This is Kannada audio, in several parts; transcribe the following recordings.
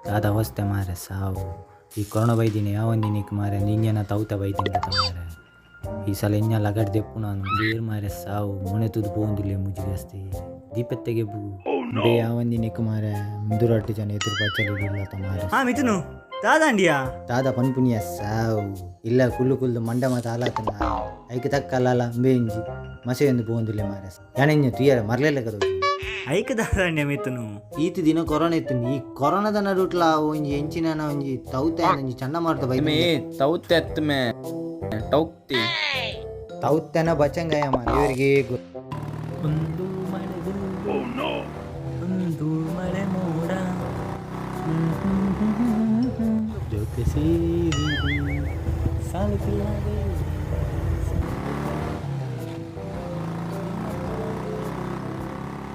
दादा वस्ते मारे साव ఈ కరోనా వైద్యుని యావంది నీకు మారే నిన్న తవ్వుతా వైద్యం కదా మారే ఈసారి ఎన్న లగడ్ తెప్పున్నాను ಬೇರ್ ಮಾರೆ ಸಾವು ಮೊನೆ ತುದು ಪೋಂದಿಲ್ಲ ಮುಜಿಗಸ್ತಿ ದೀಪತ್ತೆಗೆ ಬೂ ಬೇ ಯಾವಂದಿ ನಿಕ್ ಮಾರೆ ಮುಂದುರಟ್ಟು ಜನ ಎದುರು ಬಚ್ಚಲಿ ಇಲ್ಲ ತಮಾರೆ ಮಿಥುನು ದಾದಾ ಅಂಡಿಯಾ ದಾದಾ ಪನ್ಪುನಿಯ ಸಾವು ಇಲ್ಲ ಕುಲ್ಲು ಕುಲ್ಲು ಮಂಡ ಮಾತ ಆಲಾತನ ಐಕೆ ತಕ್ಕಲ್ಲ ಬೇಂಜಿ ಮಸೆ ಎಂದು ಪೋಂದಿಲ್ಲ ಮಾರೆ ಯಾನೆಂಜ ತುಯ್ಯರ ಮರ್ಲೆಲ್ಲ ಕದ ಐಕೆ ದಾದಾ ಅಂಡಿಯಾ ಮಿಥುನು ಈತ ದಿನ ಕೊರೋನಾ ಇತ್ತು ಈ ಕೊರೋನಾದ ನಡುಟ್ಲ ಒಂಜಿ ಎಂಚಿನ ಒಂಜಿ ತೌತೆ ಒಂಜಿ ಚಂಡಮಾರುತ ಬೈ ಮೇ ತೌತೆ ಅತ್ತ ಮೇ ಟೌಕ್ತಿ ತೌತ್ತೆನ ಬಚಂಗಯ್ಯ ಮಾರ ಇವರಿಗೆ ಒಂದು ಮಳೆ ಒಂದು ಮಳೆ ಮೋಡ ಜೊತೆ ಸೇರಿ ಸಾಲುತ್ತಿಲ್ಲದೆ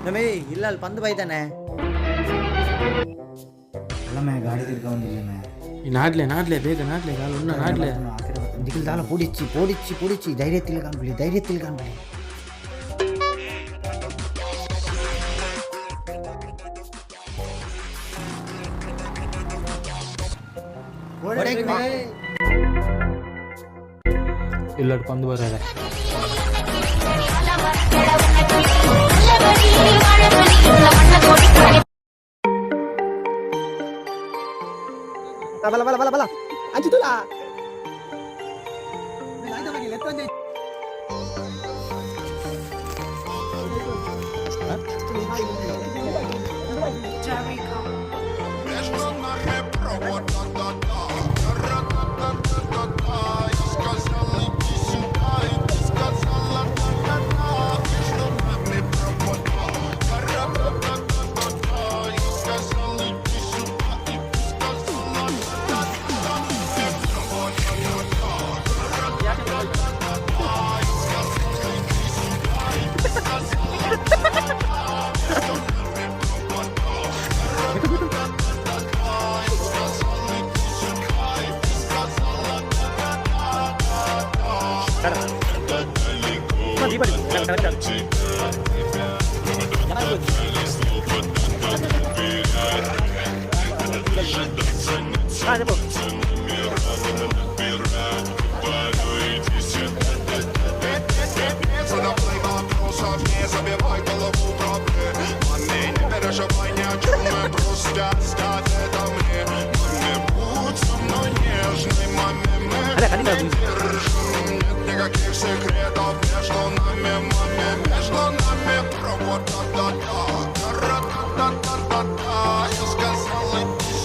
ನಮೇ ಇಲ್ಲ ಅಲ್ಲಿ ಪಂದು ಬೈತಾನೆ ಅಲ್ಲ ಮೇ ಗಾಡಿ ತಿರ್ಕೊಂಡಿಲ್ಲ ಮೇ ನಾಡ್ಲೆ ಬೇಗ ನಾಡ್ಲೆ ನಾಡ್ಲೆ ದಿಕ್ಕಲ್ ದಾಲ ಪೋಡಿಚ್ಚಿ ಧೈರ್ಯത്തിൽ ಕಾಣ್ಬಿಡಿ ಇಲ್ಲಡ್ ಕೊಂದು ಬರಲ್ಲ bala anci tu lah никаких секретов между нами, между нами. Я сказал, иди